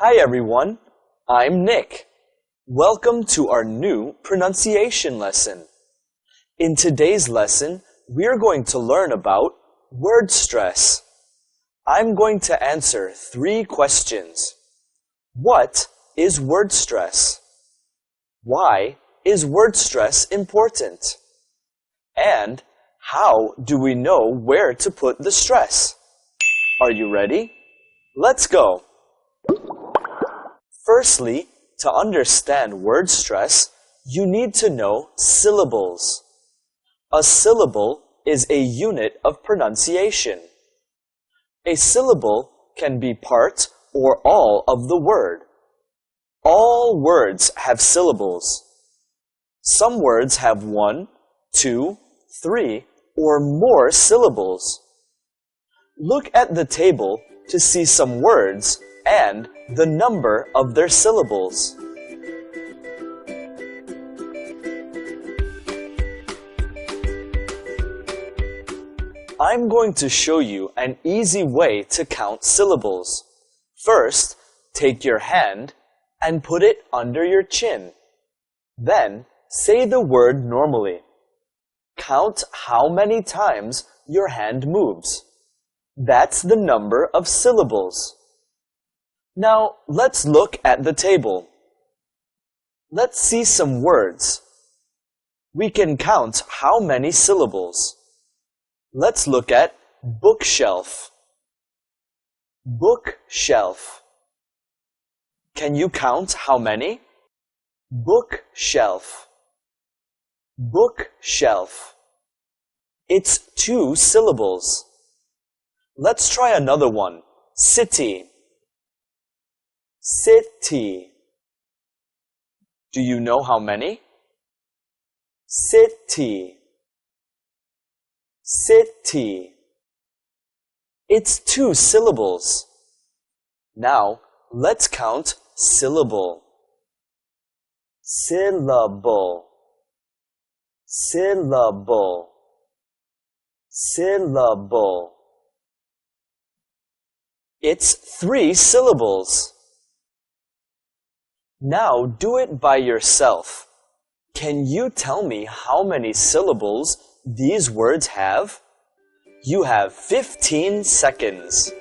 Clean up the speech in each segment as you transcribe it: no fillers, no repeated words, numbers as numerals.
Hi everyone, I'm Nick. Welcome to our new pronunciation lesson. In today's lesson, we're going to learn about word stress. I'm going to answer 3 questions. What is word stress? Why is word stress important? And how do we know where to put the stress? Are you ready? Let's go! Firstly, to understand word stress, you need to know syllables. A syllable is a unit of pronunciation. A syllable can be part or all of the word. All words have syllables. Some words have 1, 2, 3, or more syllables. Look at the table to see some words and the number of their syllables. I'm going to show you an easy way to count syllables. First, take your hand and put it under your chin. Then, say the word normally. Count how many times your hand moves. That's the number of syllables. Now, let's look at the table. Let's see some words. We can count how many syllables. Let's look at bookshelf. Bookshelf. Can you count how many? Bookshelf. Bookshelf. It's 2 syllables. Let's try another one. City. City. Do you know how many? City. City. It's 2 syllables. Now, let's count syllable. Syllable. Syllable. Syllable. It's 3 syllables. Now do it by yourself. Can you tell me how many syllables these words have? You have 15 seconds.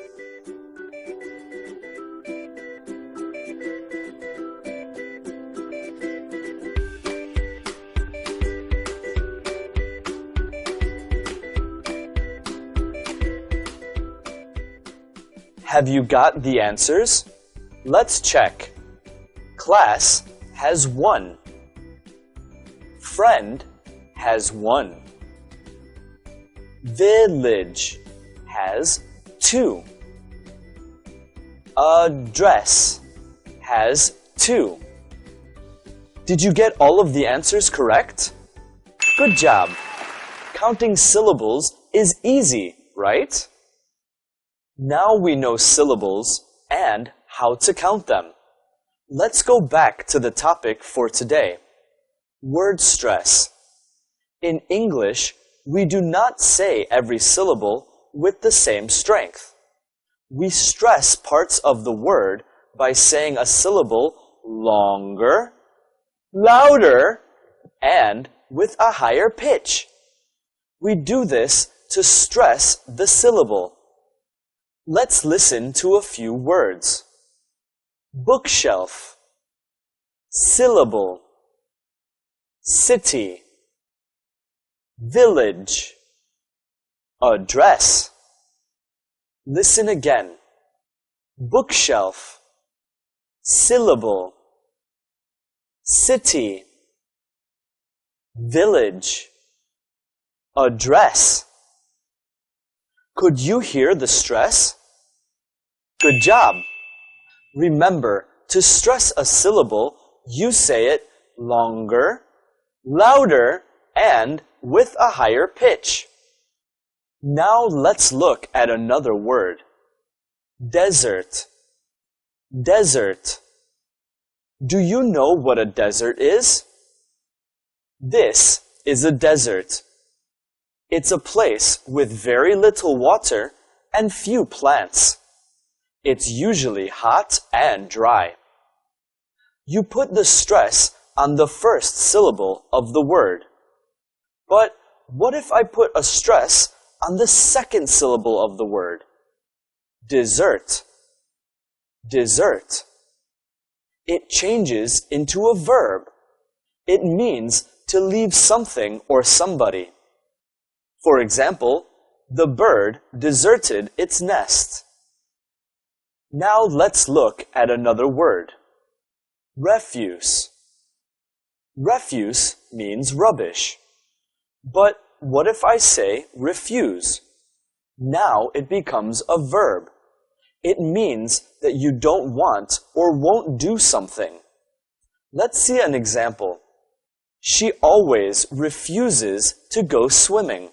Have you got the answers? Let's check. Class has 1. Friend has 1. Village has 2. Address has 2. Did you get all of the answers correct? Good job! Counting syllables is easy, right? Now we know syllables and how to count them. Let's go back to the topic for today. Word stress. In English, we do not say every syllable with the same strength. We stress parts of the word by saying a syllable longer, louder, and with a higher pitch. We do this to stress the syllable. Let's listen to a few words. Bookshelf. Syllable. City. Village. Address. Listen again. Bookshelf. Syllable. City. Village. Address. Could you hear the stress? Good job! Remember, to stress a syllable, you say it longer, louder, and with a higher pitch. Now let's look at another word. Desert. Desert. Do you know what a desert is? This is a desert. It's a place with very little water and few plants. It's usually hot and dry. You put the stress on the first syllable of the word. But what if I put a stress on the second syllable of the word? Dessert. Dessert. It changes into a verb. It means to leave something or somebody. For example, the bird deserted its nest. Now let's look at another word. Refuse. Refuse means rubbish. But what if I say refuse? Now it becomes a verb. It means that you don't want or won't do something. Let's see an example. She always refuses to go swimming.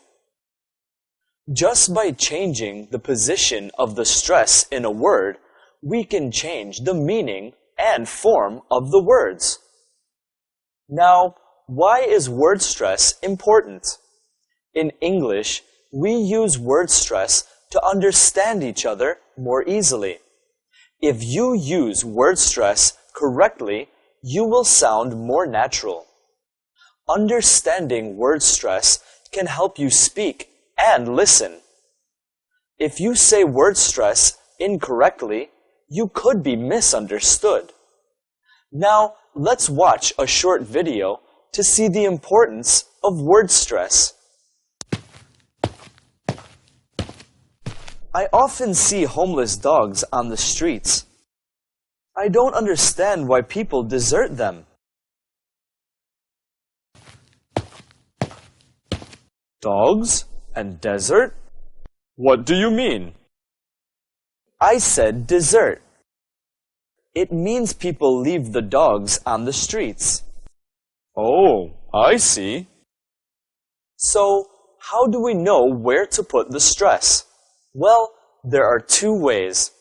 Just by changing the position of the stress in a word, we can change the meaning and form of the words. Now, why is word stress important? In English, we use word stress to understand each other more easily. If you use word stress correctly, you will sound more natural. Understanding word stress can help you speak and listen. If you say word stress incorrectly, you could be misunderstood. Now, let's watch a short video to see the importance of word stress. I often see homeless dogs on the streets. I don't understand why people desert them. Dogs and desert? What do you mean? I said desert. It means people leave the dogs on the streets. Oh, I see. So, how do we know where to put the stress? Well, there are two ways.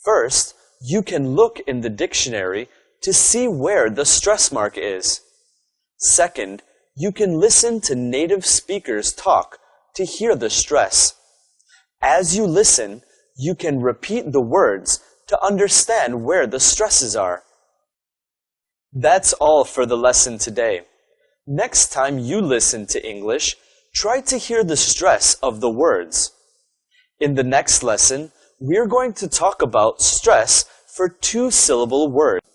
First, you can look in the dictionary to see where the stress mark is. Second, you can listen to native speakers talk to hear the stress. As you listen, you can repeat the words to understand where the stresses are. That's all for the lesson today. Next time you listen to English, try to hear the stress of the words. In the next lesson, we're going to talk about stress for two-syllable words.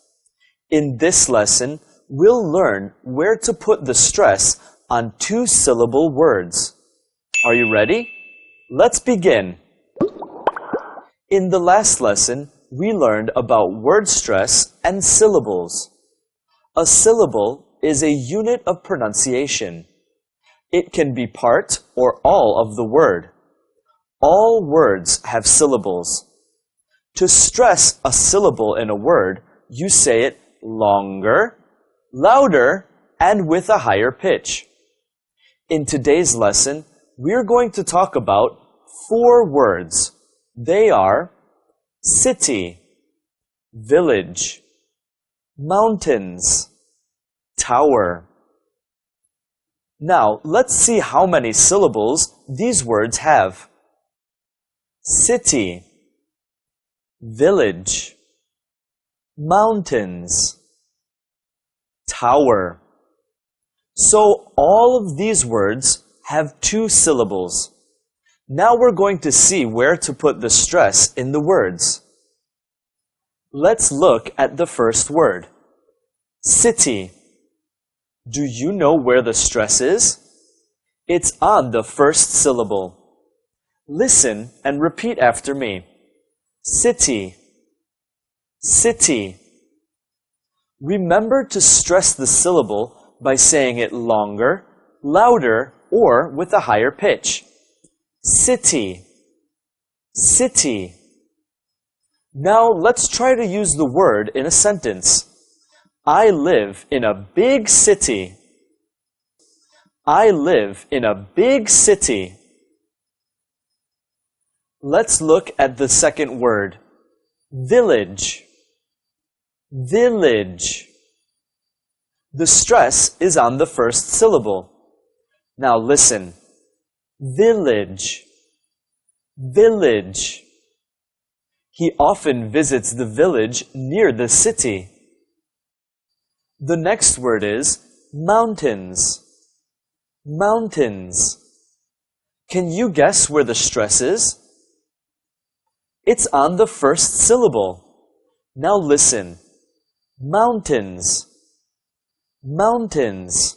In this lesson, we'll learn where to put the stress on two-syllable words. Are you ready? Let's begin. In the last lesson, we learned about word stress and syllables. A syllable is a unit of pronunciation. It can be part or all of the word. All words have syllables. To stress a syllable in a word, you say it longer, louder, and with a higher pitch. In today's lesson, we're going to talk about 4 words. They are city, village, mountains, tower. Now, let's see how many syllables these words have. City, village, mountains, tower. So all of these words have 2 syllables. Now we're going to see where to put the stress in the words. Let's look at the first word, city. Do you know where the stress is? It's on the first syllable. Listen and repeat after me. City, city. Remember to stress the syllable by saying it longer, louder, or with a higher pitch. City, city. Now let's try to use the word in a sentence. I live in a big city. I live in a big city. Let's look at the second word, village. Village. The stress is on the first syllable. Now listen. Village. Village. He often visits the village near the city. The next word is mountains. Mountains. Can you guess where the stress is? It's on the first syllable. Now listen. Mountains. Mountains.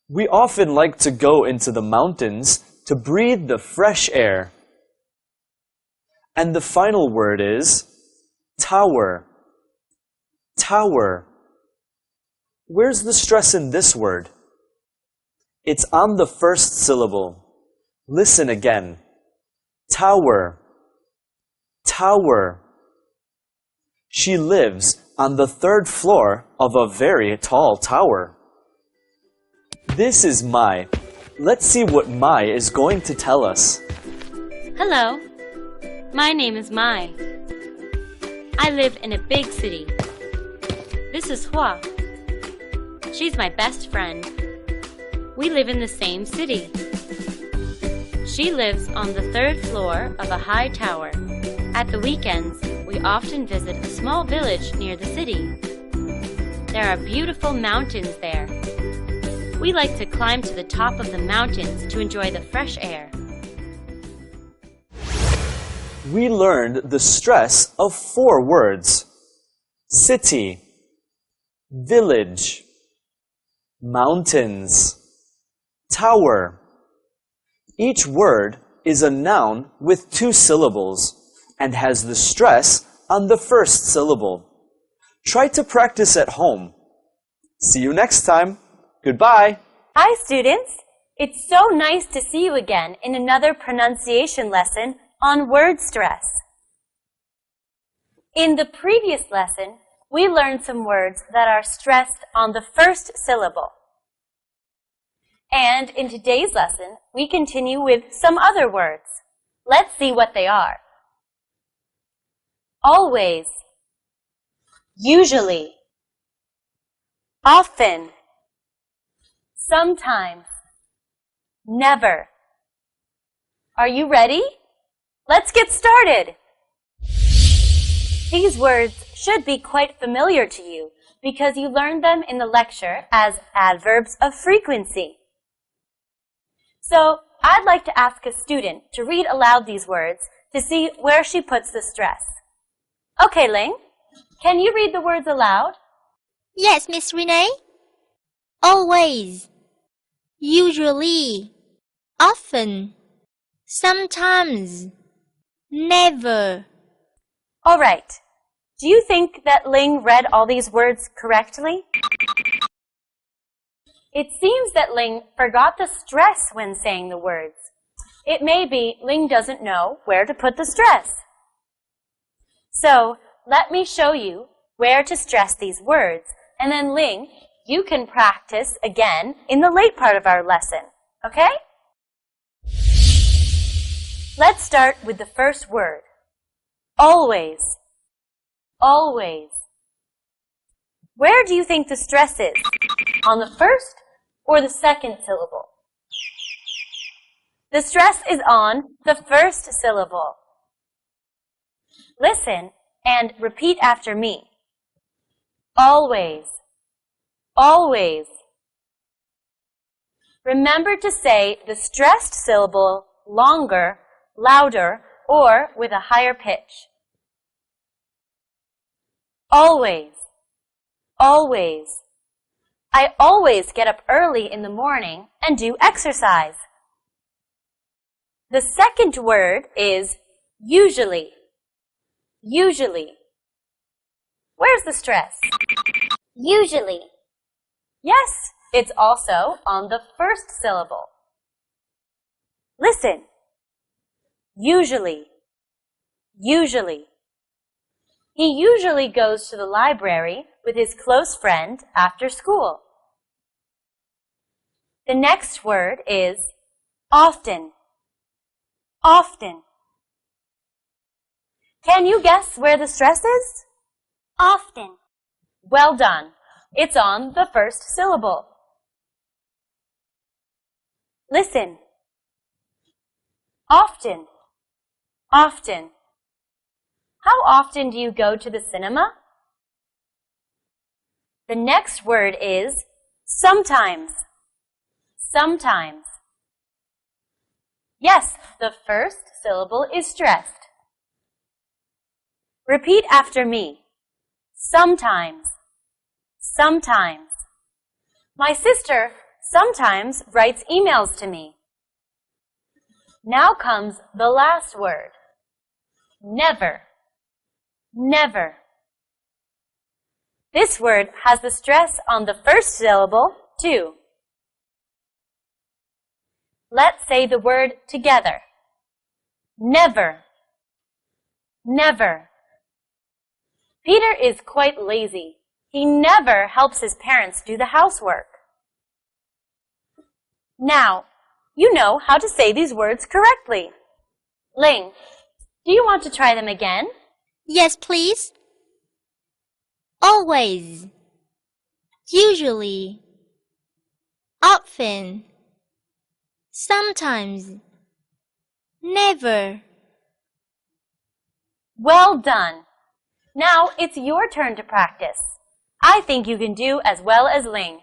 We often like to go into the mountains to breathe the fresh air. And the final word is tower. Tower. Where's the stress in this word? It's on the first syllable. Listen again. Tower. Tower. She lives on the third floor of a very tall tower. This is Mai. Let's see what Mai is going to tell us. Hello. My name is Mai. I live in a big city. This is Hua. She's my best friend. We live in the same city. She lives on the third floor of a high tower. At the weekends, we often visit a small village near the city. There are beautiful mountains there. We like to climb to the top of the mountains to enjoy the fresh air. We learned the stress of 4 words: city, village, mountains, tower. Each word is a noun with 2 syllables and has the stress on the first syllable. Try to practice at home. See you next time. Goodbye. Hi, students. It's so nice to see you again in another pronunciation lesson on word stress. In the previous lesson, we learned some words that are stressed on the first syllable. And in today's lesson, we continue with some other words. Let's see what they are. Always, usually, often, sometimes, never. Are you ready? Let's get started. These words should be quite familiar to you because you learned them in the lecture as adverbs of frequency. So, I'd like to ask a student to read aloud these words to see where she puts the stress. Okay, Ling, can you read the words aloud? Yes, Miss Renee. Always, usually, often, sometimes, never. All right. Do you think that Ling read all these words correctly? It seems that Ling forgot the stress when saying the words. It may be Ling doesn't know where to put the stress. So, let me show you where to stress these words, and then Ling, you can practice again in the late part of our lesson, okay? Let's start with the first word. Always. Always. Where do you think the stress is? On the first or the second syllable? The stress is on the first syllable. Listen and repeat after me. Always. Always. Remember to say the stressed syllable longer, louder, or with a higher pitch. Always. Always. I always get up early in the morning and do exercise. The second word is usually. Usually. Where's the stress? Usually. Yes, it's also on the first syllable. Listen. Usually. Usually. He usually goes to the library with his close friend after school. The next word is often. Often. Can you guess where the stress is? Often. Well done. It's on the first syllable. Listen. Often. Often. How often do you go to the cinema? The next word is sometimes. Sometimes. Yes, the first syllable is stressed. Repeat after me. Sometimes. Sometimes. My sister sometimes writes emails to me. Now comes the last word. Never. Never. This word has the stress on the first syllable, too. Let's say the word together. Never. Never. Peter is quite lazy. He never helps his parents do the housework. Now, you know how to say these words correctly. Ling, do you want to try them again? Yes, please. Always. Usually. Often. Sometimes. Never. Well done. Now it's your turn to practice. I think you can do as well as Ling.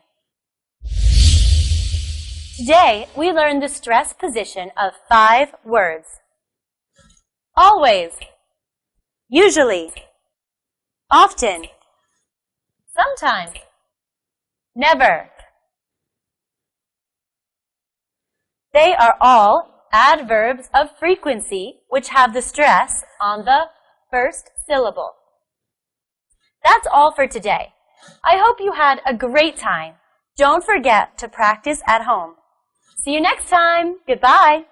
Today, we learned the stress position of 5 words. Always. Usually. Often. Sometimes. Never. They are all adverbs of frequency which have the stress on the first syllable. That's all for today. I hope you had a great time. Don't forget to practice at home. See you next time. Goodbye.